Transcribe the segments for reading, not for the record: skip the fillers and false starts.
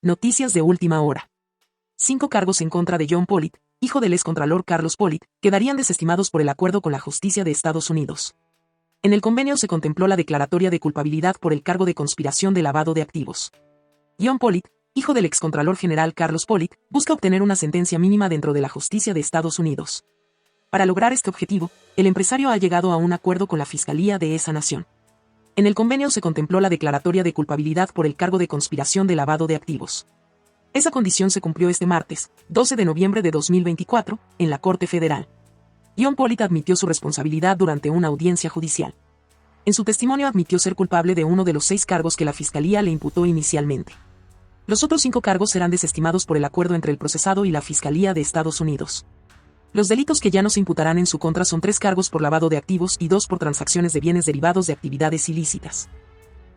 Noticias de última hora. 5 cargos en contra de John Pollitt, hijo del excontralor Carlos Pollitt, quedarían desestimados por el acuerdo con la justicia de Estados Unidos. En el convenio se contempló la declaratoria de culpabilidad por el cargo de conspiración de lavado de activos. John Pollitt, hijo del excontralor general Carlos Pollitt, busca obtener una sentencia mínima dentro de la justicia de Estados Unidos. Para lograr este objetivo, el empresario ha llegado a un acuerdo con la fiscalía de esa nación. En el convenio se contempló la declaratoria de culpabilidad por el cargo de conspiración de lavado de activos. Esa condición se cumplió este martes, 12 de noviembre de 2024, en la Corte Federal. John Pollitt admitió su responsabilidad durante una audiencia judicial. En su testimonio admitió ser culpable de uno de los 6 cargos que la fiscalía le imputó inicialmente. Los otros 5 cargos serán desestimados por el acuerdo entre el procesado y la Fiscalía de Estados Unidos. Los delitos que ya no se imputarán en su contra son 3 cargos por lavado de activos y 2 por transacciones de bienes derivados de actividades ilícitas.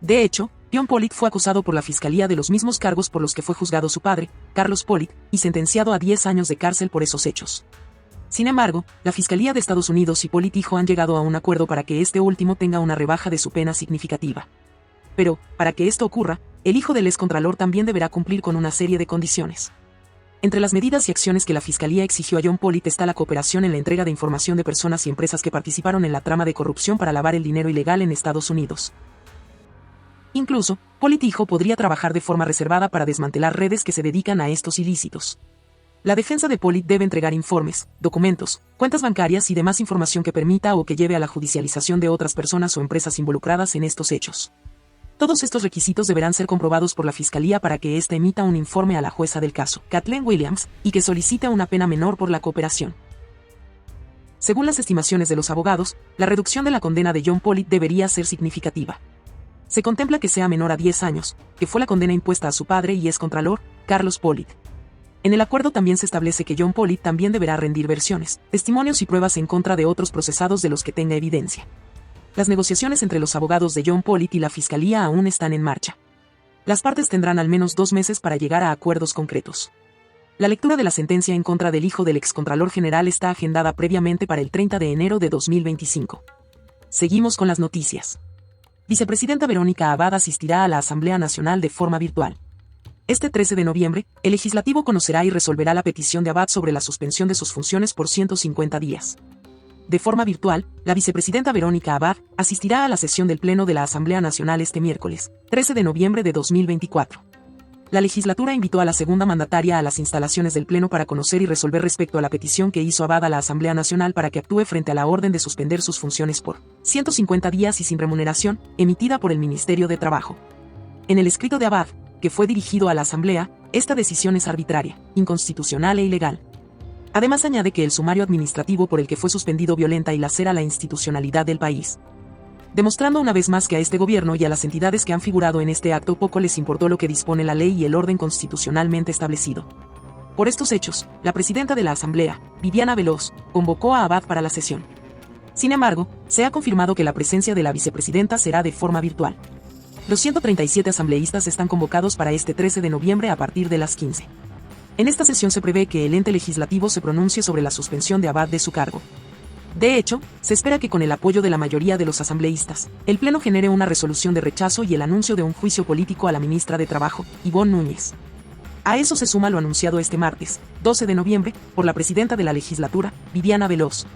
De hecho, John Pollitt fue acusado por la Fiscalía de los mismos cargos por los que fue juzgado su padre, Carlos Pollitt, y sentenciado a 10 años de cárcel por esos hechos. Sin embargo, la Fiscalía de Estados Unidos y Pollitt hijo han llegado a un acuerdo para que este último tenga una rebaja de su pena significativa. Pero, para que esto ocurra, el hijo del excontralor también deberá cumplir con una serie de condiciones. Entre las medidas y acciones que la Fiscalía exigió a John Pollitt está la cooperación en la entrega de información de personas y empresas que participaron en la trama de corrupción para lavar el dinero ilegal en Estados Unidos. Incluso, Pollitt hijo podría trabajar de forma reservada para desmantelar redes que se dedican a estos ilícitos. La defensa de Pollitt debe entregar informes, documentos, cuentas bancarias y demás información que permita o que lleve a la judicialización de otras personas o empresas involucradas en estos hechos. Todos estos requisitos deberán ser comprobados por la Fiscalía para que ésta emita un informe a la jueza del caso, Kathleen Williams, y que solicite una pena menor por la cooperación. Según las estimaciones de los abogados, la reducción de la condena de John Pollitt debería ser significativa. Se contempla que sea menor a 10 años, que fue la condena impuesta a su padre y excontralor, Carlos Pollitt. En el acuerdo también se establece que John Pollitt también deberá rendir versiones, testimonios y pruebas en contra de otros procesados de los que tenga evidencia. Las negociaciones entre los abogados de John Pollitt y la Fiscalía aún están en marcha. Las partes tendrán al menos 2 meses para llegar a acuerdos concretos. La lectura de la sentencia en contra del hijo del excontralor general está agendada previamente para el 30 de enero de 2025. Seguimos con las noticias. Vicepresidenta Verónica Abad asistirá a la Asamblea Nacional de forma virtual. Este 13 de noviembre, el Legislativo conocerá y resolverá la petición de Abad sobre la suspensión de sus funciones por 150 días. De forma virtual, la vicepresidenta Verónica Abad asistirá a la sesión del Pleno de la Asamblea Nacional este miércoles, 13 de noviembre de 2024. La legislatura invitó a la segunda mandataria a las instalaciones del Pleno para conocer y resolver respecto a la petición que hizo Abad a la Asamblea Nacional para que actúe frente a la orden de suspender sus funciones por 150 días y sin remuneración, emitida por el Ministerio de Trabajo. En el escrito de Abad, que fue dirigido a la Asamblea, esta decisión es arbitraria, inconstitucional e ilegal. Además añade que el sumario administrativo por el que fue suspendido violenta y lacera la institucionalidad del país. Demostrando una vez más que a este gobierno y a las entidades que han figurado en este acto poco les importó lo que dispone la ley y el orden constitucionalmente establecido. Por estos hechos, la presidenta de la Asamblea, Viviana Veloz, convocó a Abad para la sesión. Sin embargo, se ha confirmado que la presencia de la vicepresidenta será de forma virtual. Los 137 asambleístas están convocados para este 13 de noviembre a partir de las 15. En esta sesión se prevé que el ente legislativo se pronuncie sobre la suspensión de Abad de su cargo. De hecho, se espera que con el apoyo de la mayoría de los asambleístas, el Pleno genere una resolución de rechazo y el anuncio de un juicio político a la ministra de Trabajo, Ivonne Núñez. A eso se suma lo anunciado este martes, 12 de noviembre, por la presidenta de la legislatura, Viviana Veloz,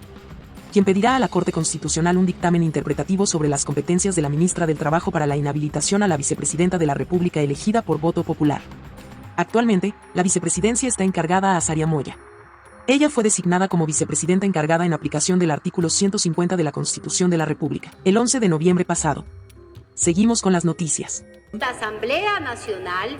quien pedirá a la Corte Constitucional un dictamen interpretativo sobre las competencias de la ministra del Trabajo para la inhabilitación a la vicepresidenta de la República elegida por voto popular. Actualmente, la vicepresidencia está encargada a Saria Moya. Ella fue designada como vicepresidenta encargada en aplicación del artículo 150 de la Constitución de la República, el 11 de noviembre pasado. Seguimos con las noticias. La Asamblea Nacional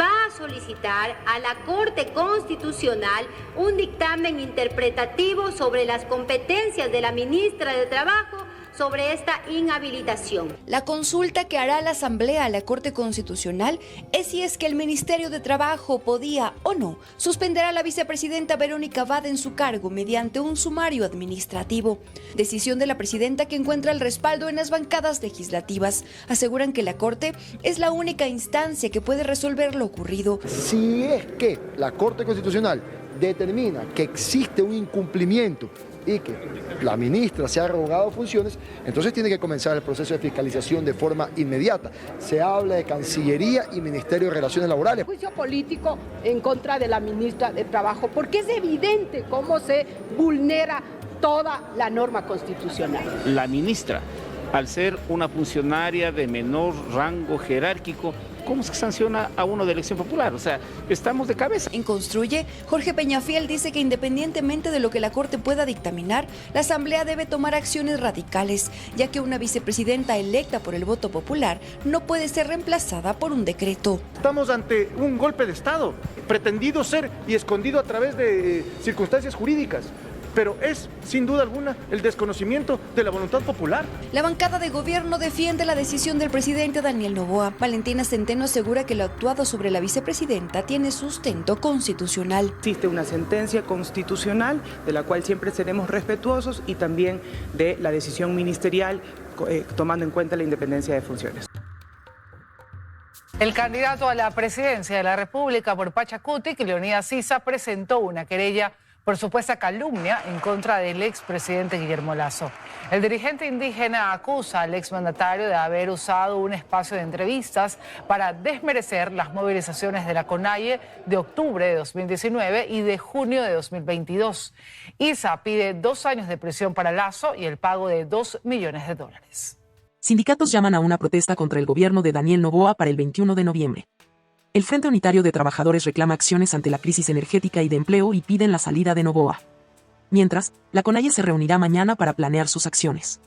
va a solicitar a la Corte Constitucional un dictamen interpretativo sobre las competencias de la ministra de Trabajo sobre esta inhabilitación. La consulta que hará la Asamblea a la Corte Constitucional es si es que el Ministerio de Trabajo podía o no suspender a la vicepresidenta Verónica Abad en su cargo mediante un sumario administrativo. Decisión de la presidenta que encuentra el respaldo en las bancadas legislativas. Aseguran que la Corte es la única instancia que puede resolver lo ocurrido. Si es que la Corte Constitucional determina que existe un incumplimiento y que la ministra se ha revogado funciones, entonces tiene que comenzar el proceso de fiscalización de forma inmediata. Se habla de Cancillería y Ministerio de Relaciones Laborales. Juicio político en contra de la ministra de Trabajo, porque es evidente cómo se vulnera toda la norma constitucional. La ministra, al ser una funcionaria de menor rango jerárquico, ¿cómo se sanciona a uno de elección popular? O sea, estamos de cabeza. En Construye, Jorge Peñafiel dice que independientemente de lo que la Corte pueda dictaminar, la Asamblea debe tomar acciones radicales, ya que una vicepresidenta electa por el voto popular no puede ser reemplazada por un decreto. Estamos ante un golpe de Estado, pretendido ser y escondido a través de circunstancias jurídicas. Pero es, sin duda alguna, el desconocimiento de la voluntad popular. La bancada de gobierno defiende la decisión del presidente Daniel Noboa. Valentina Centeno asegura que lo actuado sobre la vicepresidenta tiene sustento constitucional. Existe una sentencia constitucional de la cual siempre seremos respetuosos y también de la decisión ministerial tomando en cuenta la independencia de funciones. El candidato a la presidencia de la República por Pachacutic, Leonidas Sisa, presentó una querella por supuesta calumnia en contra del expresidente Guillermo Lasso. El dirigente indígena acusa al exmandatario de haber usado un espacio de entrevistas para desmerecer las movilizaciones de la CONAIE de octubre de 2019 y de junio de 2022. Isa pide 2 años de prisión para Lasso y el pago de $2 millones. Sindicatos llaman a una protesta contra el gobierno de Daniel Noboa para el 21 de noviembre. El Frente Unitario de Trabajadores reclama acciones ante la crisis energética y de empleo y piden la salida de Noboa. Mientras, la CONAIE se reunirá mañana para planear sus acciones.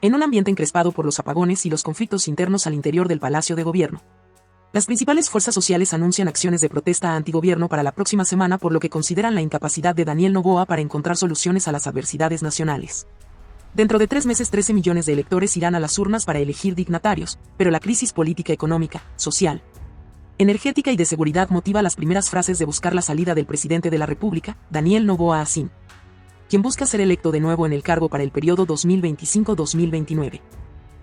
En un ambiente encrespado por los apagones y los conflictos internos al interior del Palacio de Gobierno, las principales fuerzas sociales anuncian acciones de protesta antigobierno para la próxima semana, por lo que consideran la incapacidad de Daniel Noboa para encontrar soluciones a las adversidades nacionales. Dentro de 3 meses, 13 millones de electores irán a las urnas para elegir dignatarios, pero la crisis política, económica, social, energética y de seguridad motiva las primeras frases de buscar la salida del presidente de la República, Daniel Noboa Asín, quien busca ser electo de nuevo en el cargo para el periodo 2025-2029.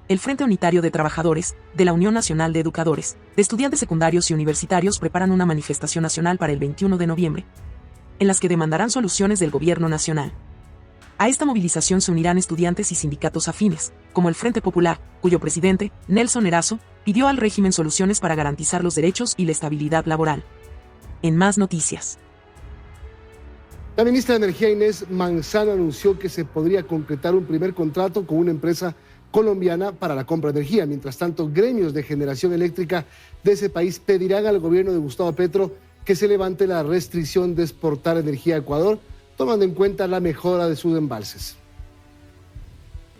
El Frente Unitario de Trabajadores, de la Unión Nacional de Educadores, de estudiantes secundarios y universitarios preparan una manifestación nacional para el 21 de noviembre, en las que demandarán soluciones del gobierno nacional. A esta movilización se unirán estudiantes y sindicatos afines, como el Frente Popular, cuyo presidente, Nelson Erazo, pidió al régimen soluciones para garantizar los derechos y la estabilidad laboral. En más noticias. La ministra de Energía, Inés Manzano, anunció que se podría concretar un primer contrato con una empresa colombiana para la compra de energía. Mientras tanto, gremios de generación eléctrica de ese país pedirán al gobierno de Gustavo Petro que se levante la restricción de exportar energía a Ecuador, tomando en cuenta la mejora de sus embalses.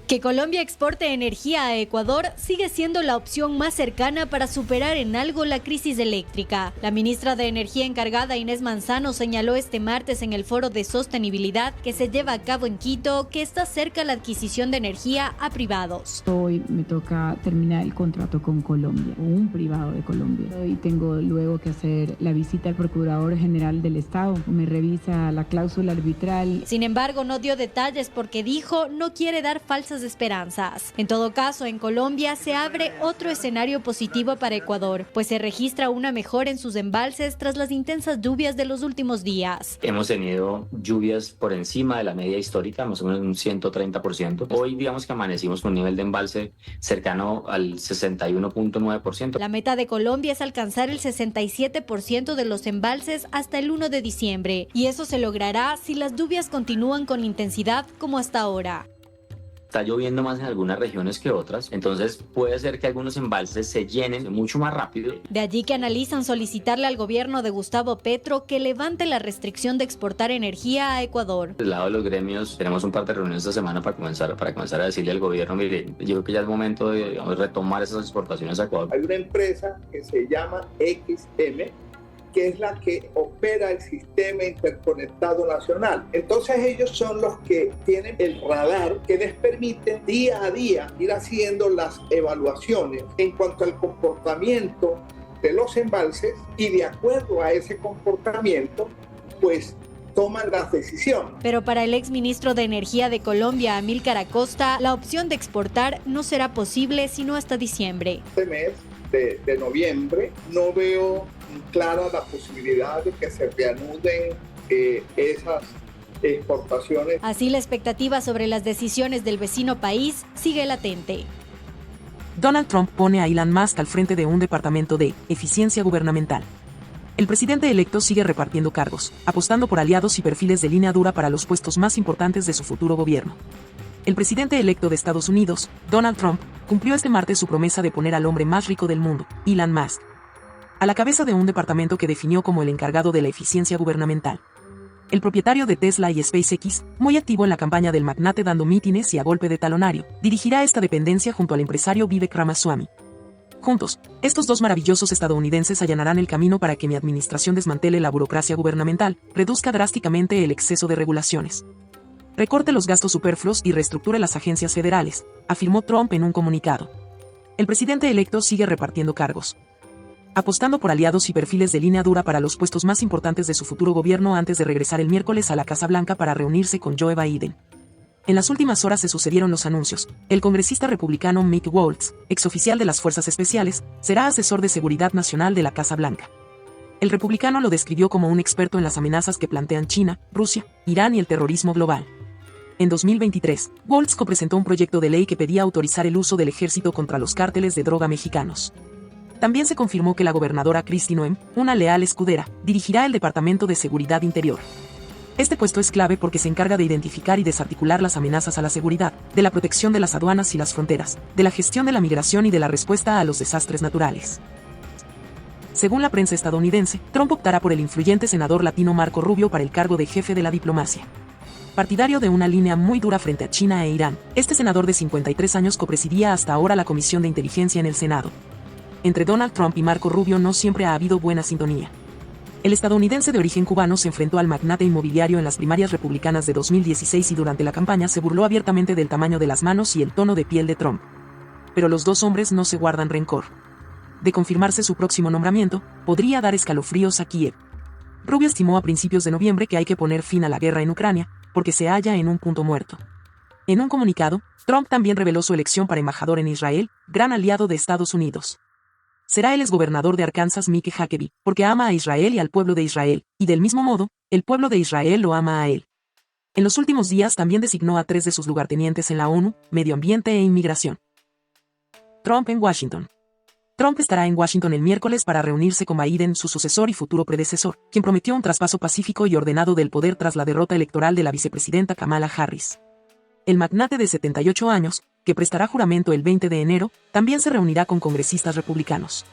Que Colombia exporte energía a Ecuador sigue siendo la opción más cercana para superar en algo la crisis eléctrica. La ministra de Energía encargada, Inés Manzano, señaló este martes en el Foro de Sostenibilidad que se lleva a cabo en Quito que está cerca la adquisición de energía a privados. Hoy me toca terminar el contrato con Colombia, o un privado de Colombia. Hoy tengo luego que hacer la visita al Procurador General del Estado. Me revisa la cláusula arbitral. Sin embargo, no dio detalles porque dijo no quiere dar falsas esperanzas. En todo caso, en Colombia se abre otro escenario positivo para Ecuador, pues se registra una mejora en sus embalses tras las intensas lluvias de los últimos días. Hemos tenido lluvias por encima de la media histórica, más o menos un 130%. Hoy digamos que amanecimos con un nivel de embalse cercano al 61.9%. La meta de Colombia es alcanzar el 67% de los embalses hasta el 1 de diciembre, y eso se logrará si las lluvias continúan con intensidad como hasta ahora. Está lloviendo más en algunas regiones que otras, entonces puede ser que algunos embalses se llenen mucho más rápido. De allí que analizan solicitarle al gobierno de Gustavo Petro que levante la restricción de exportar energía a Ecuador. Del lado de los gremios, tenemos un par de reuniones esta semana para comenzar a decirle al gobierno, mire, yo creo que ya es momento de, digamos, retomar esas exportaciones a Ecuador. Hay una empresa que se llama XM, que es la que opera el sistema interconectado nacional. Entonces ellos son los que tienen el radar que les permite día a día ir haciendo las evaluaciones en cuanto al comportamiento de los embalses, y de acuerdo a ese comportamiento, pues toman las decisiones. Pero para el exministro de Energía de Colombia, Amílcar Acosta, la opción de exportar no será posible sino hasta diciembre. Este mes de noviembre no veo clara la posibilidad de que se reanuden esas exportaciones. Así, la expectativa sobre las decisiones del vecino país sigue latente. Donald Trump pone a Elon Musk al frente de un departamento de eficiencia gubernamental. El presidente electo sigue repartiendo cargos, apostando por aliados y perfiles de línea dura para los puestos más importantes de su futuro gobierno. El presidente electo de Estados Unidos, Donald Trump, cumplió este martes su promesa de poner al hombre más rico del mundo, Elon Musk, a la cabeza de un departamento que definió como el encargado de la eficiencia gubernamental. El propietario de Tesla y SpaceX, muy activo en la campaña del magnate dando mítines y a golpe de talonario, dirigirá esta dependencia junto al empresario Vivek Ramaswamy. Juntos, estos dos maravillosos estadounidenses allanarán el camino para que mi administración desmantele la burocracia gubernamental, reduzca drásticamente el exceso de regulaciones, recorte los gastos superfluos y reestructure las agencias federales, afirmó Trump en un comunicado. El presidente electo sigue repartiendo cargos, apostando por aliados y perfiles de línea dura para los puestos más importantes de su futuro gobierno antes de regresar el miércoles a la Casa Blanca para reunirse con Joe Biden. En las últimas horas se sucedieron los anuncios. El congresista republicano Mick Waltz, exoficial de las Fuerzas Especiales, será asesor de seguridad nacional de la Casa Blanca. El republicano lo describió como un experto en las amenazas que plantean China, Rusia, Irán y el terrorismo global. En 2023, Waltz copresentó un proyecto de ley que pedía autorizar el uso del ejército contra los cárteles de droga mexicanos. También se confirmó que la gobernadora Kristi Noem, una leal escudera, dirigirá el Departamento de Seguridad Interior. Este puesto es clave porque se encarga de identificar y desarticular las amenazas a la seguridad, de la protección de las aduanas y las fronteras, de la gestión de la migración y de la respuesta a los desastres naturales. Según la prensa estadounidense, Trump optará por el influyente senador latino Marco Rubio para el cargo de jefe de la diplomacia. Partidario de una línea muy dura frente a China e Irán, este senador de 53 años copresidía hasta ahora la Comisión de Inteligencia en el Senado. Entre Donald Trump y Marco Rubio no siempre ha habido buena sintonía. El estadounidense de origen cubano se enfrentó al magnate inmobiliario en las primarias republicanas de 2016 y durante la campaña se burló abiertamente del tamaño de las manos y el tono de piel de Trump. Pero los dos hombres no se guardan rencor. De confirmarse su próximo nombramiento, podría dar escalofríos a Kiev. Rubio estimó a principios de noviembre que hay que poner fin a la guerra en Ucrania, porque se halla en un punto muerto. En un comunicado, Trump también reveló su elección para embajador en Israel, gran aliado de Estados Unidos. Será el exgobernador de Arkansas Mike Huckabee, porque ama a Israel y al pueblo de Israel, y del mismo modo, el pueblo de Israel lo ama a él. En los últimos días también designó a 3 de sus lugartenientes en la ONU, Medio Ambiente e Inmigración. Trump en Washington. Trump estará en Washington el miércoles para reunirse con Biden, su sucesor y futuro predecesor, quien prometió un traspaso pacífico y ordenado del poder tras la derrota electoral de la vicepresidenta Kamala Harris. El magnate de 78 años, que prestará juramento el 20 de enero, también se reunirá con congresistas republicanos.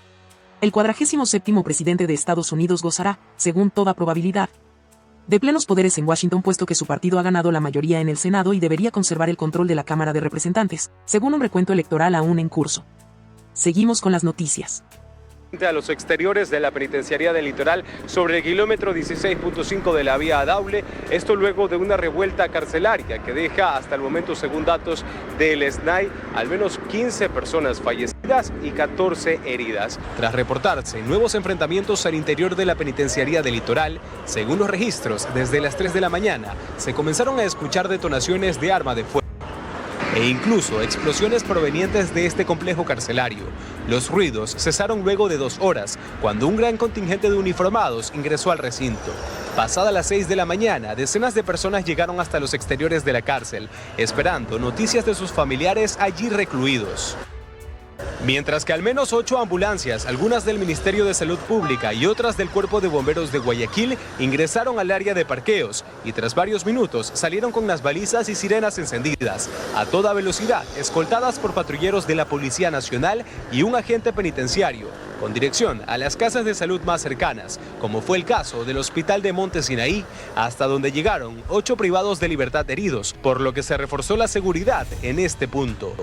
El 47º presidente de Estados Unidos gozará, según toda probabilidad, de plenos poderes en Washington puesto que su partido ha ganado la mayoría en el Senado y debería conservar el control de la Cámara de Representantes, según un recuento electoral aún en curso. Seguimos con las noticias. A los exteriores de la penitenciaría del Litoral sobre el kilómetro 16.5 de la vía Daule, esto luego de una revuelta carcelaria que deja hasta el momento, según datos del SNAI, al menos 15 personas fallecidas y 14 heridas. Tras reportarse nuevos enfrentamientos al interior de la penitenciaría del Litoral, según los registros, desde las 3 de la mañana se comenzaron a escuchar detonaciones de arma de fuego e incluso explosiones provenientes de este complejo carcelario. Los ruidos cesaron luego de 2 horas, cuando un gran contingente de uniformados ingresó al recinto. Pasada las 6 de la mañana, decenas de personas llegaron hasta los exteriores de la cárcel, esperando noticias de sus familiares allí recluidos. Mientras que al menos 8 ambulancias, algunas del Ministerio de Salud Pública y otras del Cuerpo de Bomberos de Guayaquil, ingresaron al área de parqueos y tras varios minutos salieron con las balizas y sirenas encendidas, a toda velocidad, escoltadas por patrulleros de la Policía Nacional y un agente penitenciario, con dirección a las casas de salud más cercanas, como fue el caso del Hospital de Monte Sinaí, hasta donde llegaron 8 privados de libertad heridos, por lo que se reforzó la seguridad en este punto.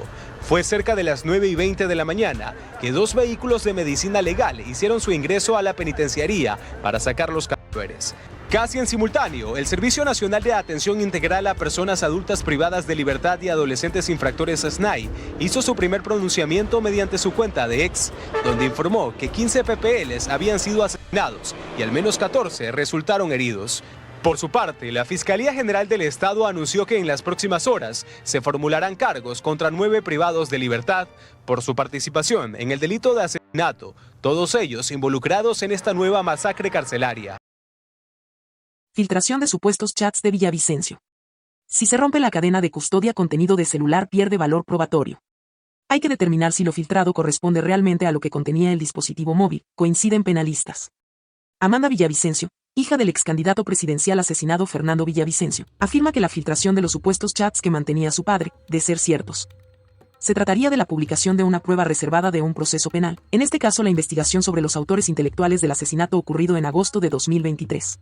Fue cerca de las 9:20 de la mañana que 2 vehículos de medicina legal hicieron su ingreso a la penitenciaría para sacar los cadáveres. Casi en simultáneo, el Servicio Nacional de Atención Integral a Personas Adultas Privadas de Libertad y Adolescentes Infractores SNAI hizo su primer pronunciamiento mediante su cuenta de X, donde informó que 15 PPLs habían sido asesinados y al menos 14 resultaron heridos. Por su parte, la Fiscalía General del Estado anunció que en las próximas horas se formularán cargos contra 9 privados de libertad por su participación en el delito de asesinato, todos ellos involucrados en esta nueva masacre carcelaria. Filtración de supuestos chats de Villavicencio. Si se rompe la cadena de custodia, contenido de celular pierde valor probatorio. Hay que determinar si lo filtrado corresponde realmente a lo que contenía el dispositivo móvil, coinciden penalistas. Amanda Villavicencio, hija del ex candidato presidencial asesinado Fernando Villavicencio, afirma que la filtración de los supuestos chats que mantenía su padre, de ser ciertos, se trataría de la publicación de una prueba reservada de un proceso penal, en este caso la investigación sobre los autores intelectuales del asesinato ocurrido en agosto de 2023.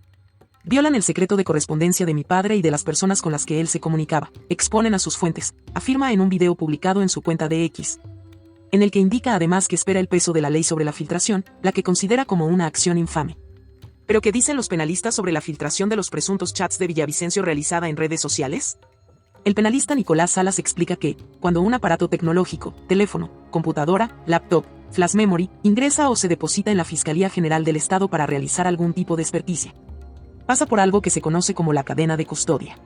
Violan el secreto de correspondencia de mi padre y de las personas con las que él se comunicaba, exponen a sus fuentes, afirma en un video publicado en su cuenta de X, en el que indica además que espera el peso de la ley sobre la filtración, la que considera como una acción infame. ¿Pero qué dicen los penalistas sobre la filtración de los presuntos chats de Villavicencio realizada en redes sociales? El penalista Nicolás Salas explica que, cuando un aparato tecnológico, teléfono, computadora, laptop, flash memory, ingresa o se deposita en la Fiscalía General del Estado para realizar algún tipo de experticia, pasa por algo que se conoce como la cadena de custodia.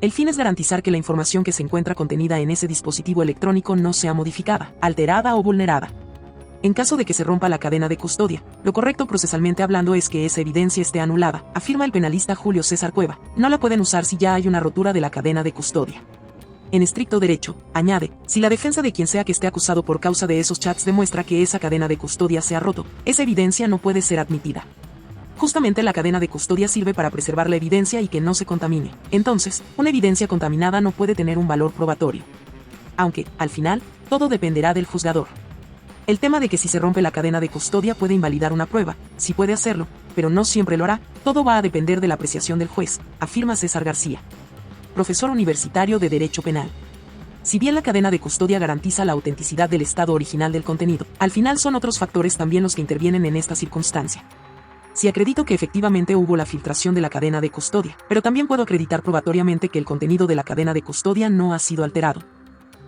El fin es garantizar que la información que se encuentra contenida en ese dispositivo electrónico no sea modificada, alterada o vulnerada. En caso de que se rompa la cadena de custodia, lo correcto procesalmente hablando es que esa evidencia esté anulada, afirma el penalista Julio César Cueva. No la pueden usar si ya hay una rotura de la cadena de custodia. En estricto derecho, añade, si la defensa de quien sea que esté acusado por causa de esos chats demuestra que esa cadena de custodia se ha roto, esa evidencia no puede ser admitida. Justamente la cadena de custodia sirve para preservar la evidencia y que no se contamine. Entonces, una evidencia contaminada no puede tener un valor probatorio. Aunque, al final, todo dependerá del juzgador. El tema de que si se rompe la cadena de custodia puede invalidar una prueba, sí puede hacerlo, pero no siempre lo hará, todo va a depender de la apreciación del juez, afirma César García, profesor universitario de Derecho Penal. Si bien la cadena de custodia garantiza la autenticidad del estado original del contenido, al final son otros factores también los que intervienen en esta circunstancia. Si acredito que efectivamente hubo la filtración de la cadena de custodia, pero también puedo acreditar probatoriamente que el contenido de la cadena de custodia no ha sido alterado,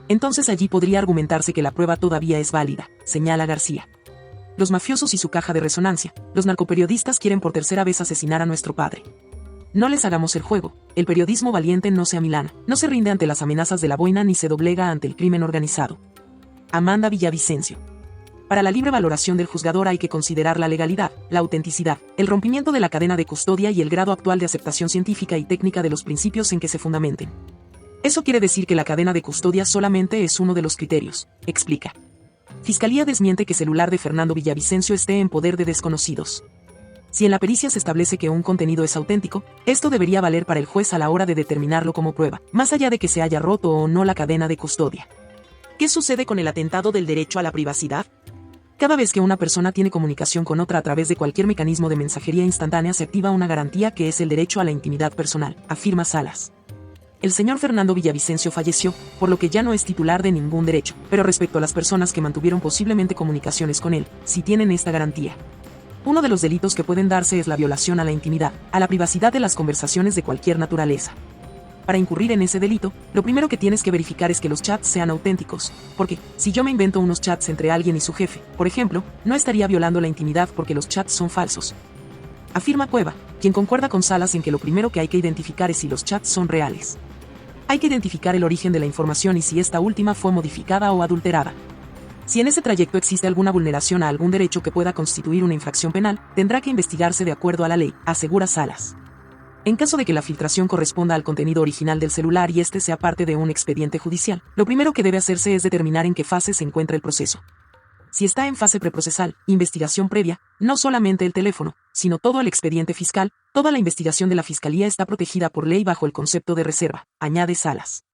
entonces allí podría argumentarse que la prueba todavía es válida, señala García. Los mafiosos y su caja de resonancia, los narcoperiodistas quieren por tercera vez asesinar a nuestro padre. No les hagamos el juego, el periodismo valiente no se amilana, no se rinde ante las amenazas de la boina ni se doblega ante el crimen organizado. Amanda Villavicencio. Para la libre valoración del juzgador hay que considerar la legalidad, la autenticidad, el rompimiento de la cadena de custodia y el grado actual de aceptación científica y técnica de los principios en que se fundamenten. Eso quiere decir que la cadena de custodia solamente es uno de los criterios, explica. Fiscalía desmiente que celular de Fernando Villavicencio esté en poder de desconocidos. Si en la pericia se establece que un contenido es auténtico, esto debería valer para el juez a la hora de determinarlo como prueba, más allá de que se haya roto o no la cadena de custodia. ¿Qué sucede con el atentado del derecho a la privacidad? Cada vez que una persona tiene comunicación con otra a través de cualquier mecanismo de mensajería instantánea se activa una garantía que es el derecho a la intimidad personal, afirma Salas. El señor Fernando Villavicencio falleció, por lo que ya no es titular de ningún derecho, pero respecto a las personas que mantuvieron posiblemente comunicaciones con él, sí tienen esta garantía. Uno de los delitos que pueden darse es la violación a la intimidad, a la privacidad de las conversaciones de cualquier naturaleza. Para incurrir en ese delito, lo primero que tienes que verificar es que los chats sean auténticos, porque, si yo me invento unos chats entre alguien y su jefe, por ejemplo, no estaría violando la intimidad porque los chats son falsos. Afirma Cueva, quien concuerda con Salas en que lo primero que hay que identificar es si los chats son reales. Hay que identificar el origen de la información y si esta última fue modificada o adulterada. Si en ese trayecto existe alguna vulneración a algún derecho que pueda constituir una infracción penal, tendrá que investigarse de acuerdo a la ley, asegura Salas. En caso de que la filtración corresponda al contenido original del celular y este sea parte de un expediente judicial, lo primero que debe hacerse es determinar en qué fase se encuentra el proceso. Si está en fase preprocesal, investigación previa, no solamente el teléfono, sino todo el expediente fiscal, toda la investigación de la Fiscalía está protegida por ley bajo el concepto de reserva, añade Salas.